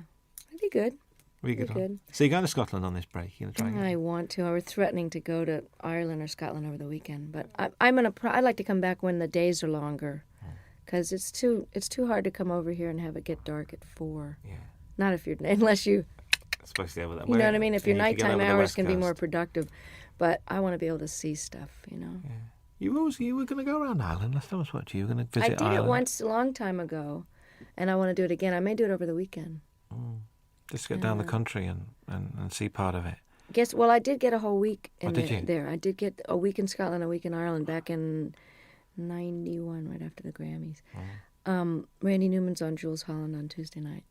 It'd be good. Really good. Be good. So you're going to Scotland on this break? You're going to try I want to. I was threatening to go to Ireland or Scotland over the weekend, but I'd like to come back when the days are longer, because it's too hard to come over here and have it get dark at 4. Yeah. Not if you're unless you. Especially over that You know way. what I mean? If your You need to get nighttime over the hours West can be Coast. more productive, but I want to be able to see stuff. You know. Yeah. You were going to go around Ireland last time I spoke to you. You were going to I visit did Ireland. it once a long time ago, and I want to do it again. I may do it over the weekend. Just get down the country and see part of it. Well, I did get a whole week in did you? there. I did get a week in Scotland, a week in Ireland back in 91, right after the Grammys. Randy Newman's on Jules Holland on Tuesday night.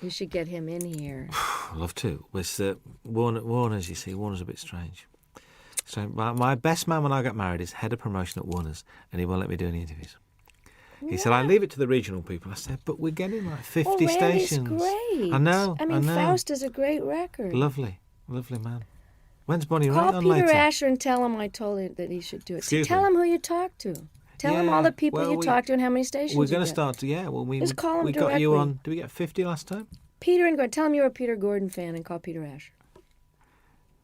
You should get him in here. I'd love to. With Warner's, you see, Warner's a bit strange. So my best man when I got married is head of promotion at Warner's, and he won't let me do any interviews. He said, I leave it to the regional people. I said, but we're getting like 50 Randy's stations. great. I know. I mean, Faust is a great record. Lovely man. When's Bonnie Raitt Call on Peter later? Asher and tell him I told him that he should do it. Excuse Tell me? him who you talked to. Tell him all the people you talked to and how many stations We're you going to did. start to, Just call him we got you directly. on, did we get 50 last time? Peter and Gordon. Tell him you're a Peter Gordon fan and call Peter Asher.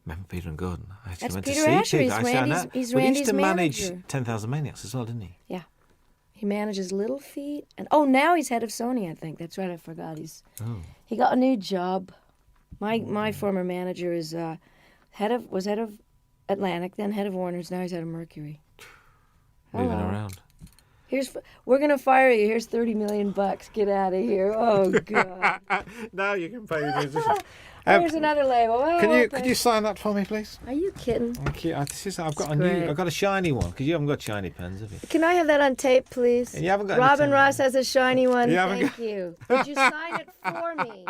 Remember Peter and Gordon? I actually That's went Peter to see Asher. Peter. He's I said, Randy's- "No." he's Well, he used Randy's to manage manager. 10,000 Maniacs as well, didn't he? Yeah. He manages Little Feat. And now he's head of Sony, I think. That's right, I forgot. He got a new job. My former manager is was head of Atlantic, then head of Warner's, now he's head of Mercury. Moving Hello. around. We're gonna fire you. Here's $30 million. Get out of here. Oh God. Now you can pay the musician. Here's another label. Oh, Could you sign that for me, please? Are you kidding? Thank you. I've got great. I've got a shiny one because you haven't got shiny pens, have you? Can I have that on tape, please? And you haven't got any Robin tape. Ross has a shiny one. You haven't Thank you. Could you sign it for me?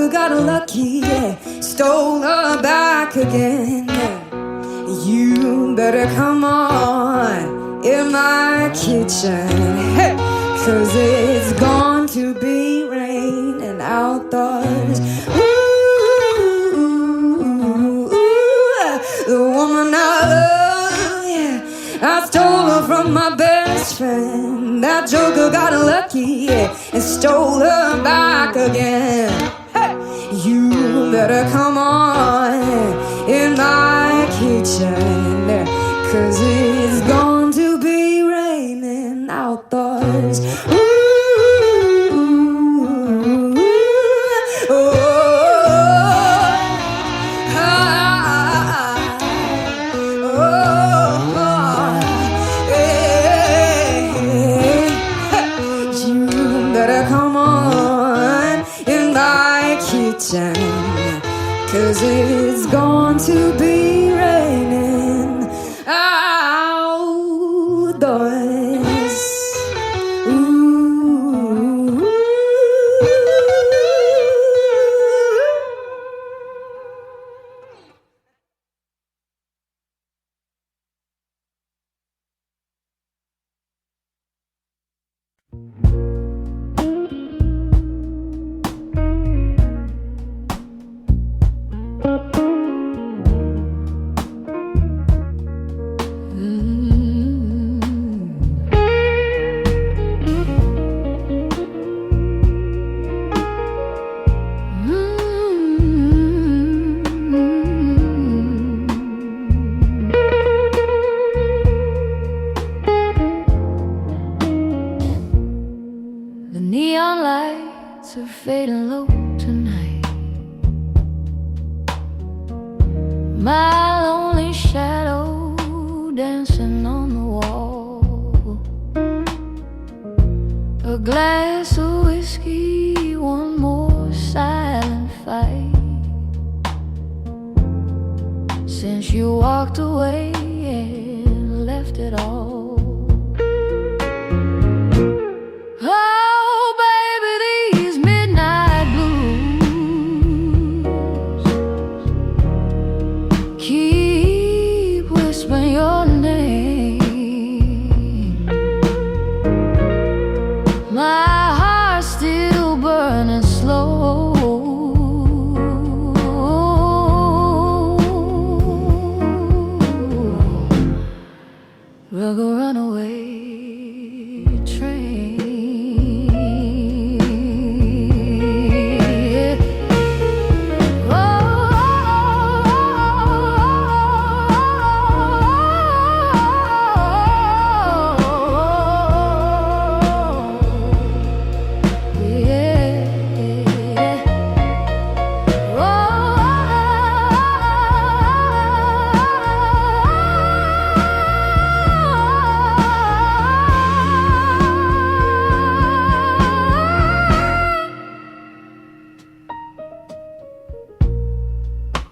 joker got lucky, yeah, stole her back again. You better come on in my kitchen, hey, 'cause it's going to be raining outdoors. Ooh, the woman I love, yeah, I stole her from my best friend. That joker got lucky, yeah, and stole her back again. Hey, you better come on in my kitchen, 'cause it's going to be raining outdoors. Ooh, oh, you better come on in my kitchen, 'cause it's going to be raining outdoors. Ooh. The neon lights are fading low tonight. My lonely shadow dancing on the wall. A glass of whiskey, one more silent fight. Since you walked away and left it all. Oh, baby, these midnight blues keep whispering your name. My heart's still burning slow. Like a runaway train.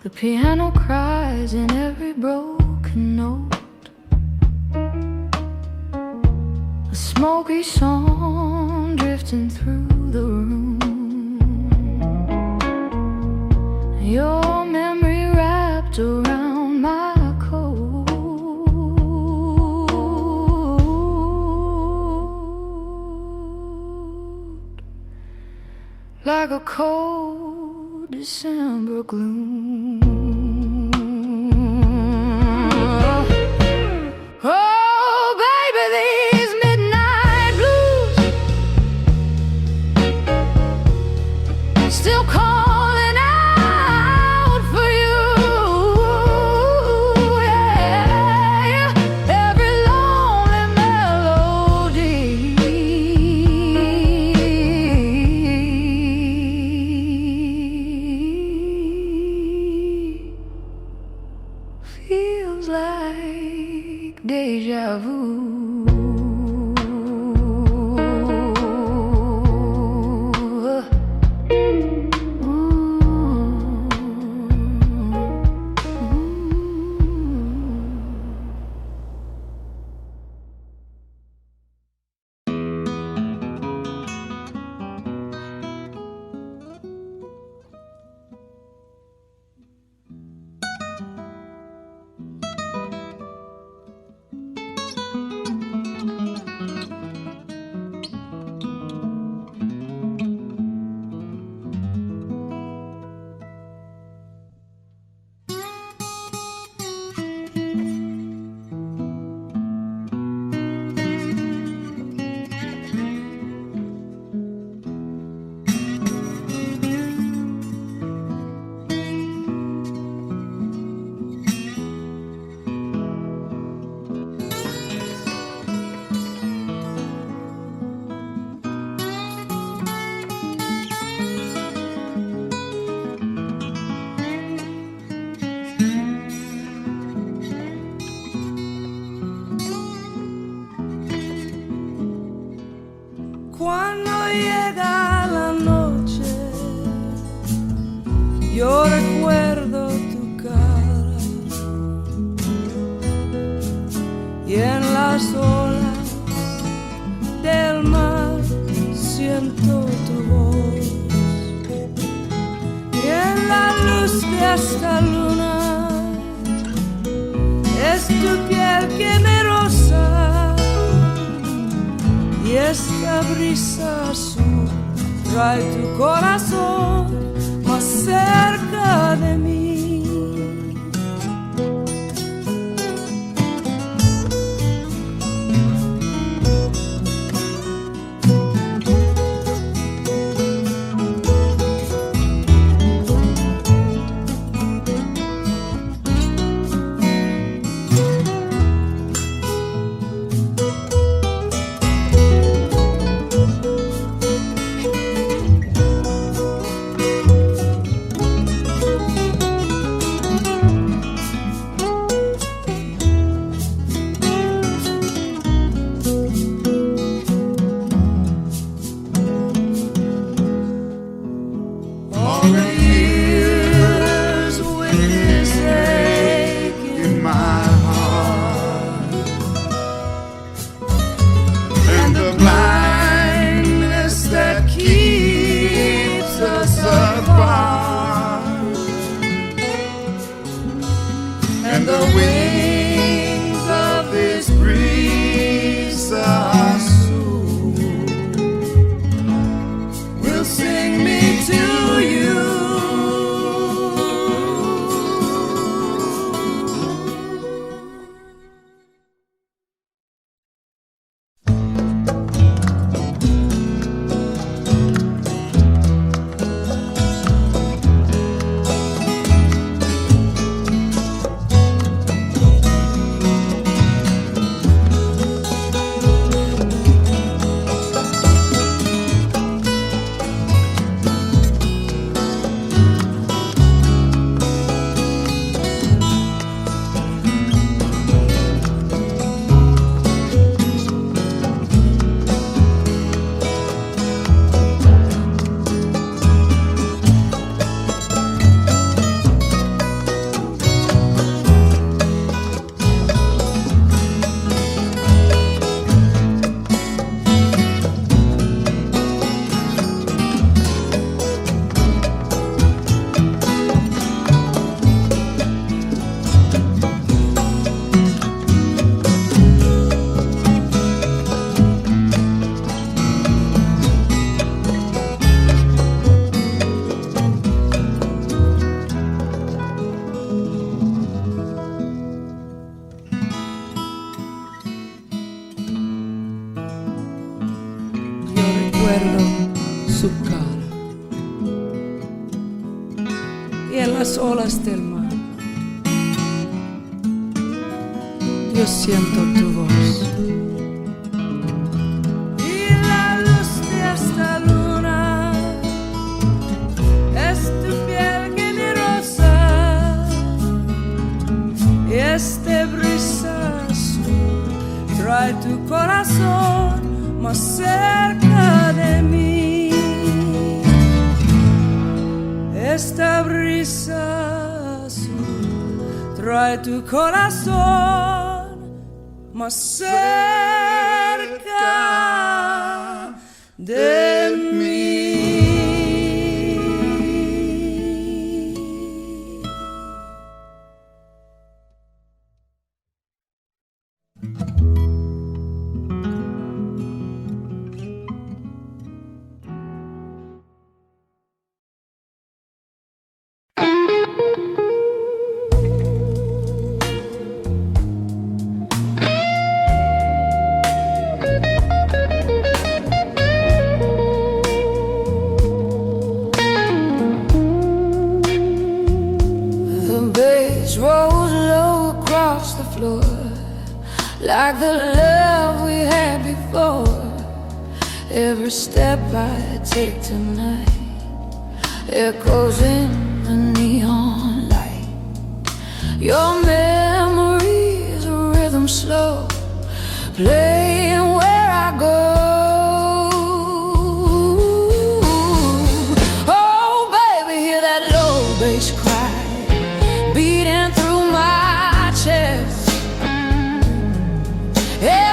The piano cries in every broken note. A smoky song drifting through the room. Your memory wrapped around my coat. Like a cold December gloom. Oh, baby, these midnight blues still calling out for you. Yeah, every lonely melody feels like deja vu. las olas del mar siento tu voz, y en la luz de esta luna es tu piel que me roza, y esta brisa azul trae tu corazón más cerca de mí. And the wings of this breeze are soon will sing me to you. Su cara y en las olas del mar yo siento tu voz, y la luz de esta luna es tu piel que me roza, y este brisa azul trae tu corazón más cerca de mí. Esta brisa azul trae tu corazón más cerca de mí. Like the love we had before. Every step I take tonight echoes in the neon light. Your memories, a rhythm slow, playing where I go. Oh baby, hear that low bass cry beating through my chest. Yeah.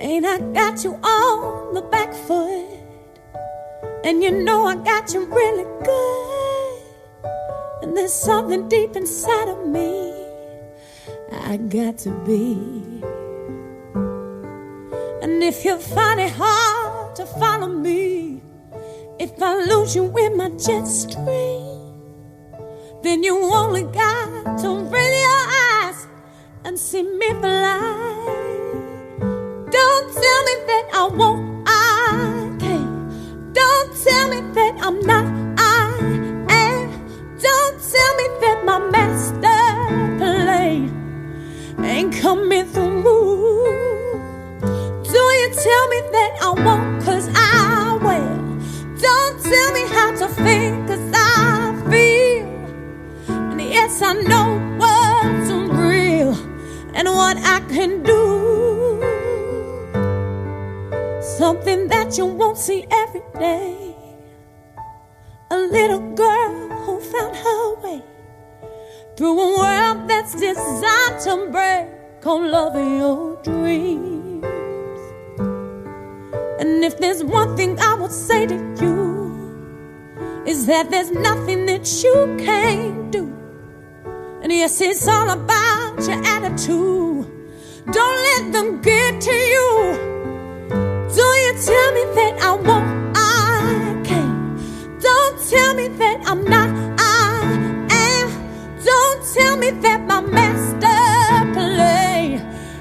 Ain't I got you on the back foot? And you know I got you really good. And there's something deep inside of me I got to be. And if you find it hard to follow me, if I lose you in my jet stream, then you only got to raise your eyes and see me fly. Don't tell me that I won't, I can't. Don't tell me that I'm not, I am. Don't tell me that my master plan ain't coming through. Do you tell me that I won't, 'cause I will. Don't tell me how to think, 'cause I feel. And yes, I know what's real and what I can do. Something that you won't see every day. A little girl who found her way through a world that's designed to break on loving your dreams. And if there's one thing I would say to you, is that there's nothing that you can't do. And yes, it's all about your attitude. Don't let them get to you. Do you tell me that I won't, I can't. Don't tell me that I'm not, I am. Don't tell me that my master plan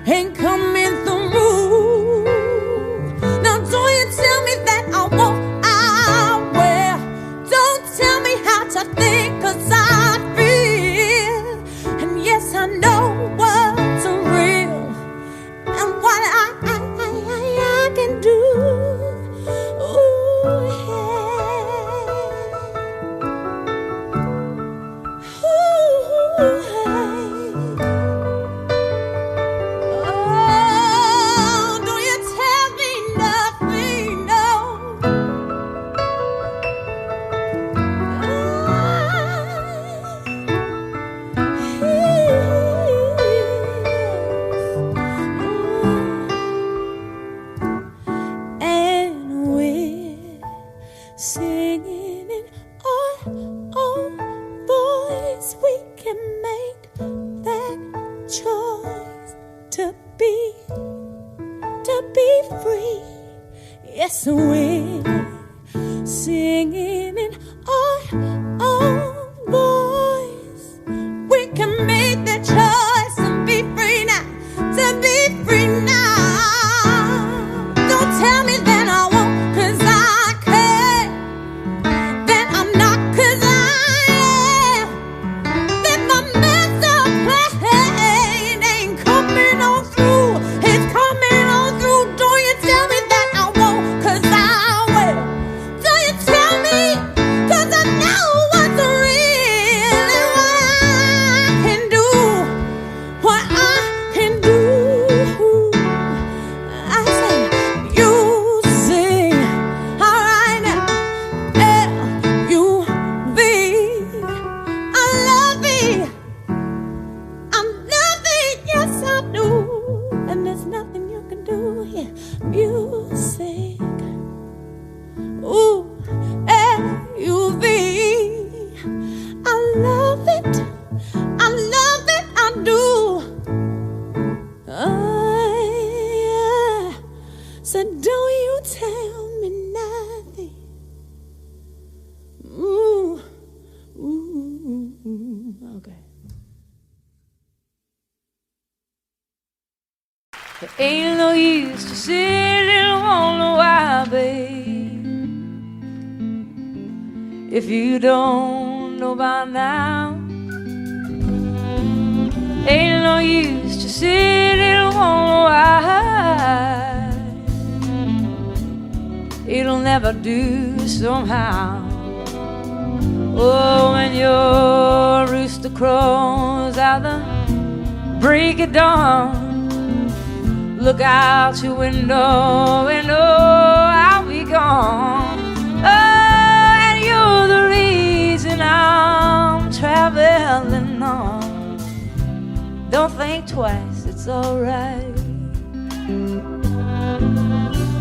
ain't coming through. Now do you tell me that I won't, I will. Don't tell me how to think, 'cause I feel. And yes, I know what's real and what I can do. Ooh, yeah. Ooh, hey. Oh, don't you tell me nothing, no. Singing in our own voice, we can make that choice to be free. Yes, we're singing in our own voice. We can make that choice to be free now, to be free now. Don't tell me that I won't, 'cause I can't. That I'm not, 'cause I am. That my master plan ain't coming on through. It's coming on through. Don't you tell me that I won't, 'cause I will. Don't you tell me, 'cause I know what's real and what I can do. What I can do. I say, you sing, all right now. L-U-V. I love it. I'm nothing, yes I do. And there's nothing you can do here. Music. Ooh, L-U-V. I love it. I love it, I do. Yeah. So don't you tell me nothing. Ooh, ooh, okay. There ain't no use to sit and wonder why, babe, if you don't know by now. Ain't no use to sit and wonder why. It'll never do somehow. Oh, when your rooster crows out the break of dawn, look out your window and oh, I'll be gone. Oh, and you're the reason I'm think twice, it's alright.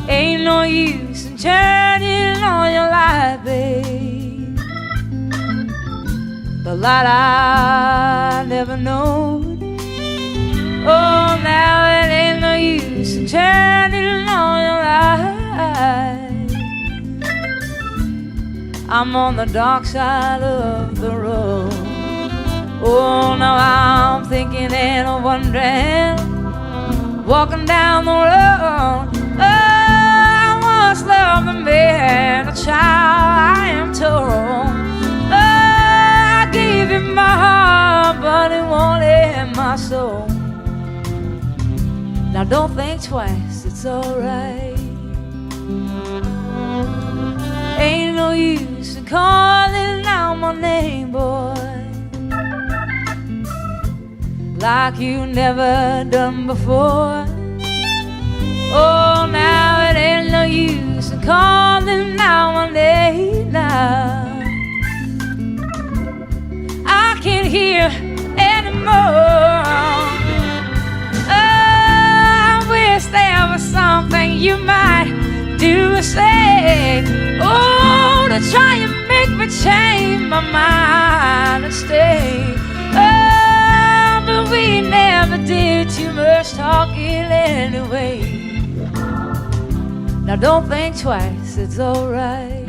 Ain't no use in turning on your light, babe. The light I never known. Oh, now it ain't no use in turning on your light. I'm on the dark side of the road. Oh, now I'm thinking and wondering, walking down the road. Oh, I once loved a man, a child, I am told. Oh, I gave him my heart, but he wanted my soul. Now don't think twice, it's alright. Ain't no use in calling out my name, boy, like you never done before. Oh, now it ain't no use in calling out my name now. I can't hear anymore. Oh, I wish there was something you might do or say. Oh, to try and make me change my mind and stay. Oh, but we never did too much talking anyway. Now don't think twice, it's alright.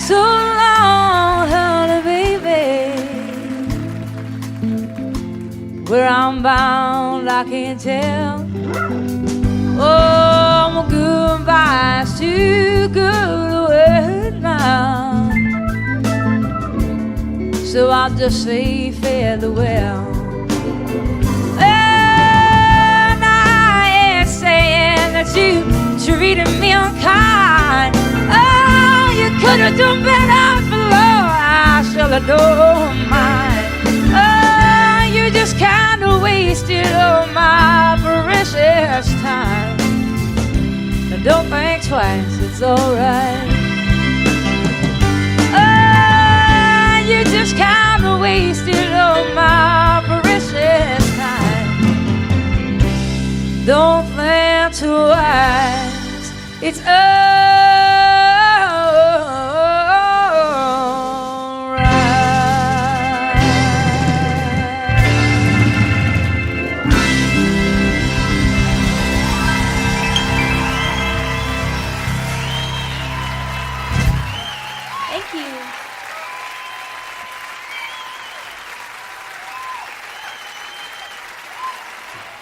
So long, honey, baby. Where I'm bound, I can't tell. Oh, my goodbye's too good a word now. So I'll just say farewell. And I ain't saying that you treated me unkind. Oh, you could have done better below. I shall adore mine. Oh, you just kind of wasted all my precious time. Now don't think twice, it's alright. Oh, you just kind of wasted all my precious time. Don't think twice, it's alright. Thank you.